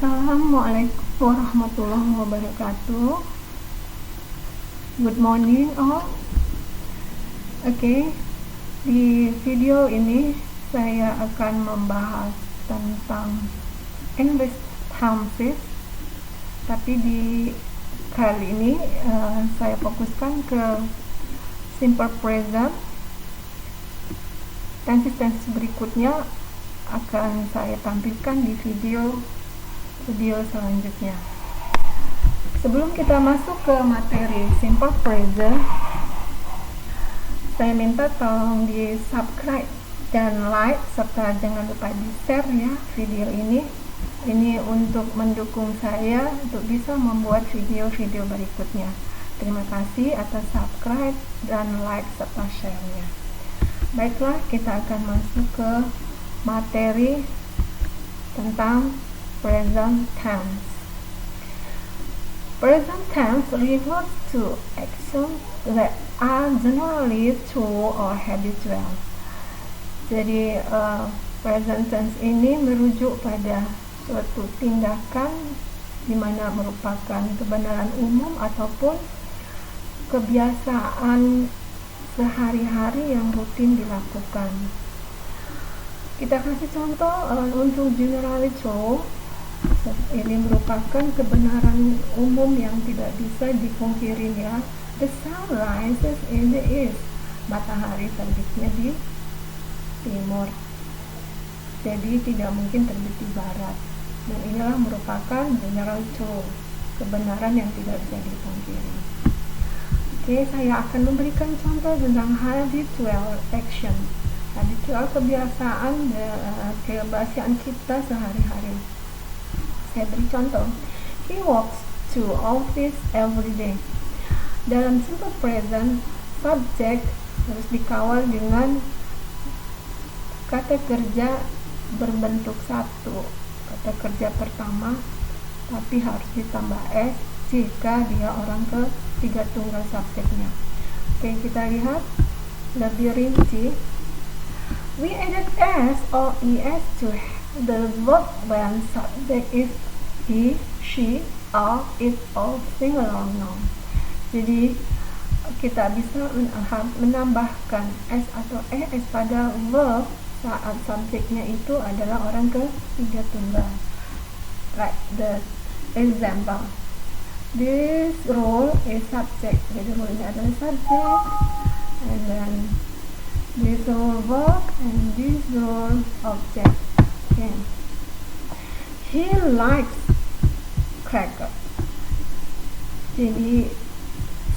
Assalamualaikum warahmatullahi wabarakatuh. Good morning all. Oke, di video ini saya akan membahas tentang English tenses, tapi di kali ini saya fokuskan ke simple present. Tenses berikutnya akan saya tampilkan di video selanjutnya. Sebelum kita masuk ke materi simple present, saya minta tolong di subscribe dan like, serta jangan lupa di share ya video ini. Ini untuk mendukung saya untuk bisa membuat video-video berikutnya. Terima kasih atas subscribe dan like serta share-nya. Baiklah, kita akan masuk ke materi tentang present tense. Present tense refers to actions that are generally true or habitual. Jadi present tense ini merujuk pada suatu tindakan di mana merupakan kebenaran umum ataupun kebiasaan sehari-hari yang rutin dilakukan. Kita kasih contoh untuk generally true. Ini merupakan kebenaran umum yang tidak bisa dipungkiri ya. The sun rises in the east. Matahari terbitnya di timur. Jadi tidak mungkin terbit di barat. Dan inilah merupakan general true, kebenaran yang tidak bisa dipungkiri. Oke, saya akan memberikan contoh tentang habitual action. Habitual kebiasaan kita sehari-hari. Saya beri contoh. He walks to office every day. Dalam simple present, subjek harus dikawal dengan kata kerja berbentuk satu. Kata kerja pertama, tapi harus ditambah s jika dia orang ketiga tunggal subjeknya. Oke, kita lihat lebih rinci. We added s or es to the verb when subject is he, she, or it, or singular noun. Jadi kita bisa menambahkan s atau es pada verb saat subjeknya itu adalah orang ketiga tunggal. Like the example, this role is subject. Jadi role ini adalah subject, and then this role verb, and this role object. Okay. He likes cracker. Jadi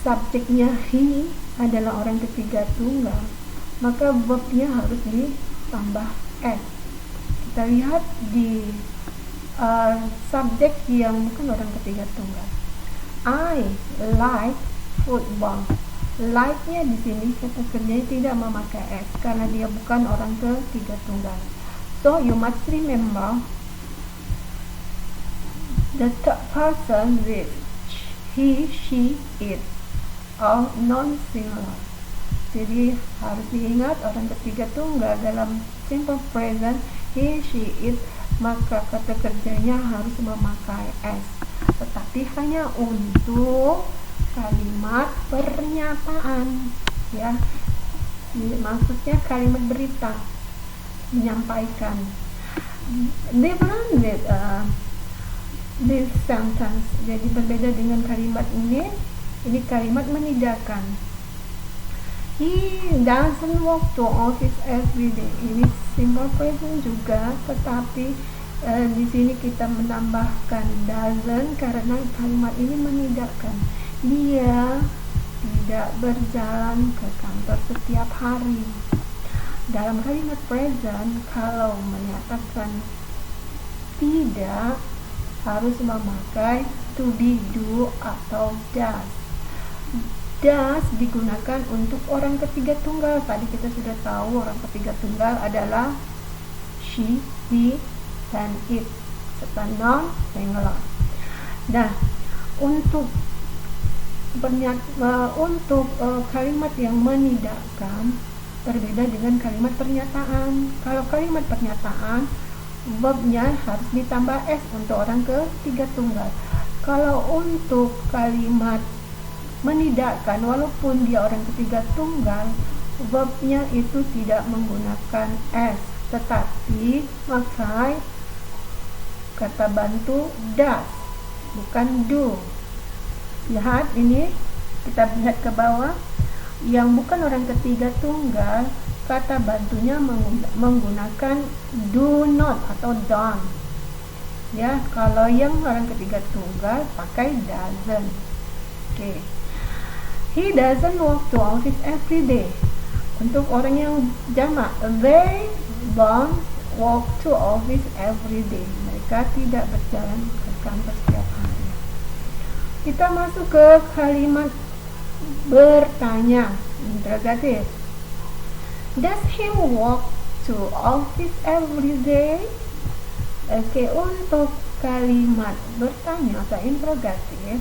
subjeknya he adalah orang ketiga tunggal, maka verbnya harus ditambah s. Kita lihat di subjek yang bukan orang ketiga tunggal. I like football. Like-nya di sini kata kerjanya tidak memakai s karena dia bukan orang ketiga tunggal. So you must remember the third person with he, she, it, or non-singular. Jadi harus diingat orang ketiga tunggal dalam simple present he, she, it, maka kata kerjanya harus memakai s. Tetapi hanya untuk kalimat pernyataan, ya. Maksudnya kalimat berita, menyampaikan. Different with this sentence. Jadi berbeda dengan kalimat ini. Ini kalimat menidakkan. He doesn't walk to office every day. Ini simple present juga, tetapi di sini kita menambahkan doesn't karena kalimat ini menidakkan. Dia tidak berjalan ke kantor setiap hari. Dalam kalimat present, kalau menyatakan tidak, harus memakai to be, do, atau does. Does digunakan untuk orang ketiga tunggal. Tadi kita sudah tahu orang ketiga tunggal adalah she, he, dan it, serta non-singular. Nah, untuk kalimat yang menidakkan berbeda dengan kalimat pernyataan. Kalau kalimat pernyataan verbnya harus ditambah s untuk orang ketiga tunggal. Kalau untuk kalimat menidakkan, walaupun dia orang ketiga tunggal, verbnya itu tidak menggunakan s, tetapi pakai kata bantu does, bukan do. Lihat ini, kita lihat ke bawah, yang bukan orang ketiga tunggal, kata bantunya menggunakan do not atau don't. Ya, kalau yang orang ketiga tunggal pakai doesn't. Okay. He doesn't walk to office every day. Untuk orang yang jamak, they don't walk to office every day. Mereka tidak berjalan ke kantor setiap hari. Kita masuk ke kalimat bertanya, interrogative. Does he walk to office every day? Oke, untuk kalimat bertanya atau interrogatif,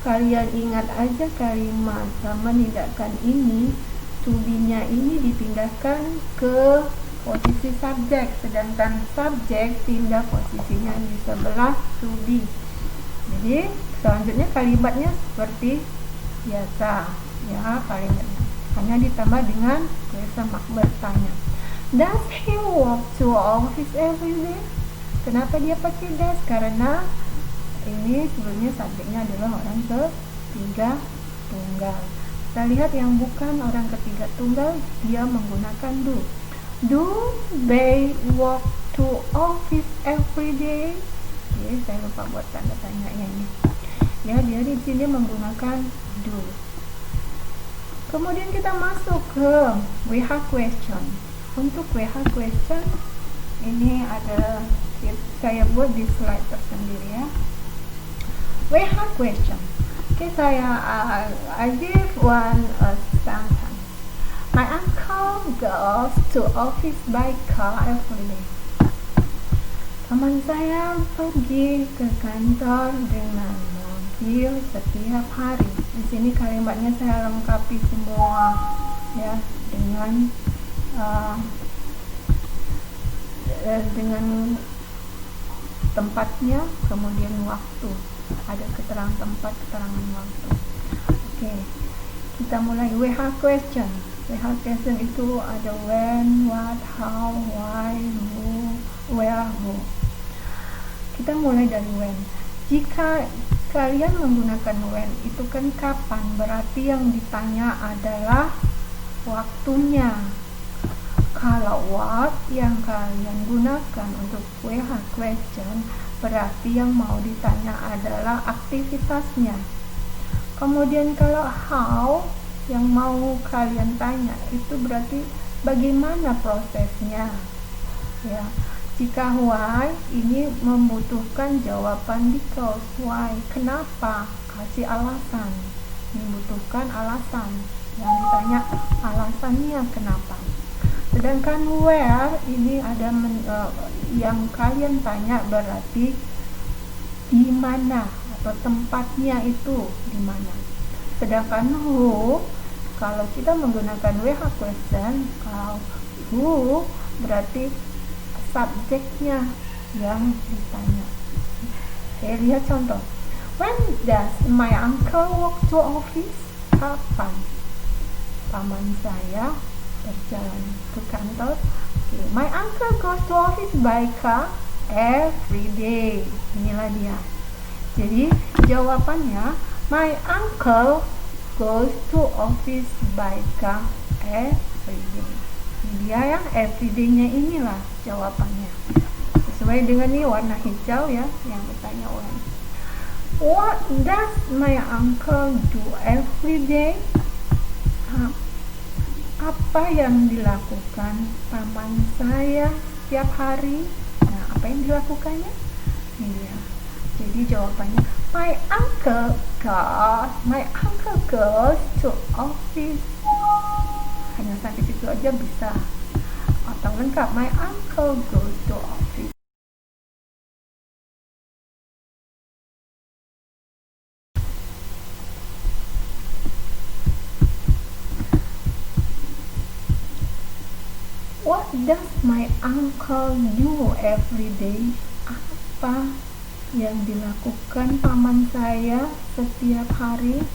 kalian ingat aja kalimat menidakkan ini, to be-nya ini dipindahkan ke posisi subjek, sedangkan subjek pindah posisinya di sebelah to be. Jadi selanjutnya kalimatnya seperti biasa, ya, kalimatnya hanya ditambah dengan kuasa bertanya. Does he walk to office every day? Kenapa dia pakai does? Karena ini sebelumnya subjeknya adalah orang ketiga tunggal. Kita lihat yang bukan orang ketiga tunggal, dia menggunakan do. Do they walk to office every day? Oke, saya lupa buat tanda tanya ini. Ya, dia di sini menggunakan do. Kemudian kita masuk ke WH question. Untuk WH question ini ada, saya buat di slide tersendiri ya. WH question. Okay, I give one sentence. My uncle goes to office by car every day. Teman saya pergi ke kantor dengan mobil setiap hari. Di sini kalimatnya saya lengkapi semua ya dengan tempatnya, kemudian waktu. Ada keterangan tempat, keterangan waktu. Oke, kita mulai WH question. WH question itu ada when, what, how, why, who, where, who. Kita mulai dari when. Jika kalian menggunakan when, itu kan kapan, berarti yang ditanya adalah waktunya. Kalau what yang kalian gunakan untuk WH question, berarti yang mau ditanya adalah aktivitasnya. Kemudian kalau how yang mau kalian tanya, itu berarti bagaimana prosesnya. Ya. Jika why ini membutuhkan jawaban because. Why? Kenapa? Kasih alasan. Membutuhkan alasan. Yang ditanya alasannya kenapa. Sedangkan where ini ada yang kalian tanya berarti di mana atau tempatnya itu di mana. Sedangkan who, kalau kita menggunakan WH question, kalau who berarti subjeknya yang ditanya. Oke, lihat contoh. When does my uncle walk to office? Kapan paman saya berjalan ke kantor? Okay. My uncle goes to office by car every day. Inilah dia. Jadi jawabannya my uncle goes to office by car every day. Ini dia yang everyday-nya, inilah jawabannya. Sesuai dengan ini warna hijau ya yang bertanya when. What does my uncle do every day? Apa yang dilakukan paman saya setiap hari? Nah, apa yang dilakukannya? Ini dia. Jadi jawabannya my uncle goes to office. Hanya sampai situ aja bisa. Atau lengkap, my uncle goes to office. What does my my uncle do every day? Apa yang dilakukan paman saya setiap hari?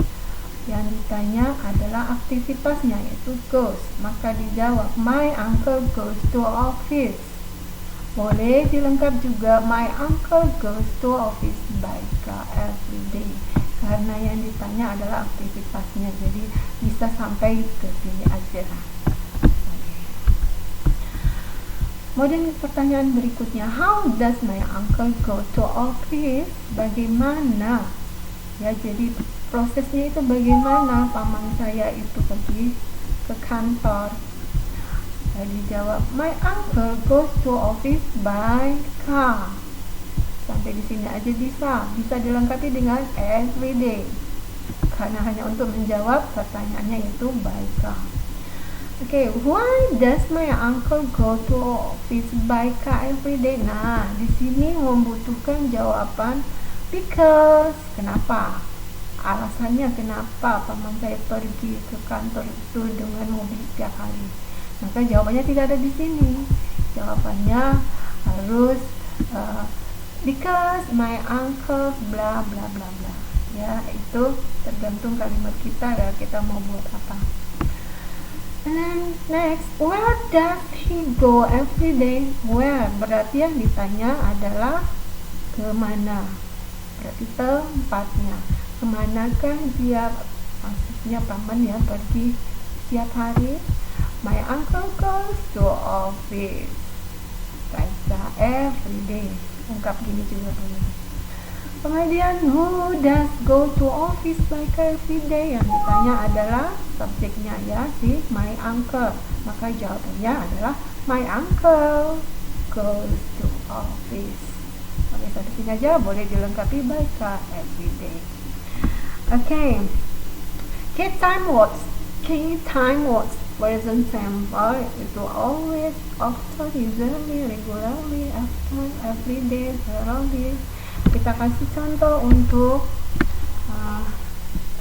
Yang ditanya adalah aktivitasnya, yaitu goes. Maka dijawab, my uncle goes to office. Boleh dilengkap juga, my uncle goes to office by car every day. Karena yang ditanya adalah aktivitasnya, jadi bisa sampai ke sini aja. Kemudian pertanyaan berikutnya, how does my uncle go to office? Bagaimana? Ya, jadi prosesnya itu bagaimana paman saya itu pergi ke kantor. Jadi jawab, my uncle goes to office by car. Sampai di sini aja bisa dilengkapi dengan every day. Karena hanya untuk menjawab pertanyaannya yaitu by car. Okay, why does my uncle go to office by car every day? Nah, di sini membutuhkan jawaban because. Kenapa? Alasannya kenapa paman saya pergi ke kantor itu dengan mobil setiap hari. Maka jawabannya tidak ada di sini. Jawabannya harus because my uncle bla bla bla bla. Ya, itu tergantung kalimat kita ya, kita mau buat apa. And then next, where does he go every day? Where berarti yang ditanya adalah kemana. Berarti tempatnya. Kemanakah dia? Maksudnya paman ya pergi setiap hari. My uncle goes to office. Baca every day. Lengkap gini juga boleh. Kemudian who does go to office by car every day? Yang ditanya adalah subjeknya ya, si my uncle. Maka jawabannya adalah my uncle goes to office. Oke, sampai sini aja, boleh dilengkapi by car every day. Okay. Key time words. Present simple itu always, often, usually, regularly, often, every day, thoroughly. Kita kasih contoh untuk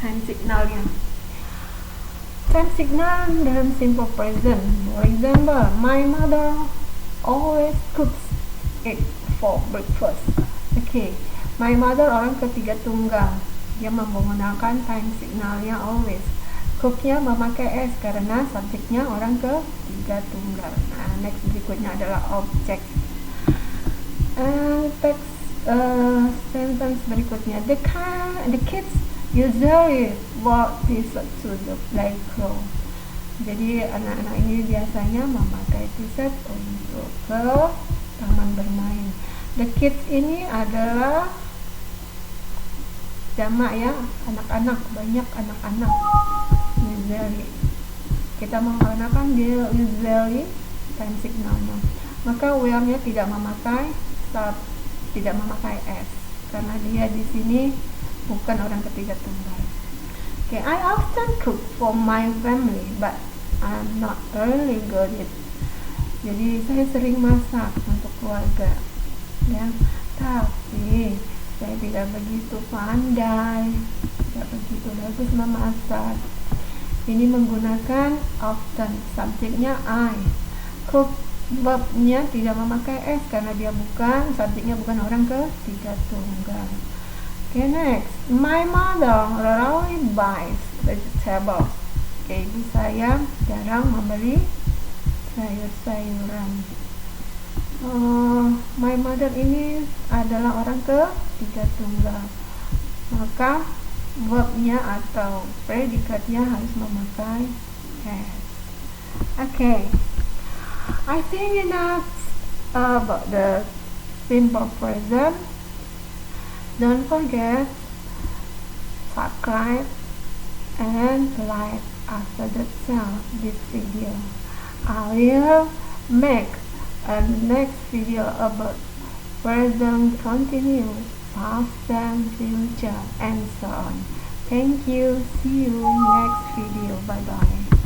time signalnya. Time signal dalam simple present. For example, my mother always cooks egg for breakfast. Okay, my mother orang ketiga tunggal. Dia menggunakan time signalnya always. Cooknya memakai s karena subjeknya orang ketiga tunggal. Nah, next berikutnya adalah object. Text sentence berikutnya, the kids usually walk t-shirt to the playground. Jadi anak-anak ini biasanya memakai t-shirt untuk ke taman bermain. The kids ini adalah jamak ya, anak-anak, banyak anak-anak. Usually kita menggunakan dia usually time signalnya. Maka where-nya tidak memakai s karena dia di sini bukan orang ketiga tunggal. Okay, I often cook for my family, but I'm not really good at it. Jadi saya sering masak untuk keluarga, ya, tapi saya tidak begitu pandai, tidak begitu bagus memasak. Ini menggunakan often, subjeknya I. Cook, verbnya tidak memakai s karena dia bukan, subjeknya bukan orang ketiga tunggal. Okay, next, my mother rarely buys vegetables. Okay, ibu saya jarang membeli sayur-sayuran. My mother ini adalah orang ketiga tunggal. Maka verbnya atau predikatnya harus memakai s. Okay, I think enough about the simple present. Don't forget subscribe and like after this video. I will make a next video about present continuous, past and future, and so on. Thank you. See you next video. Bye bye.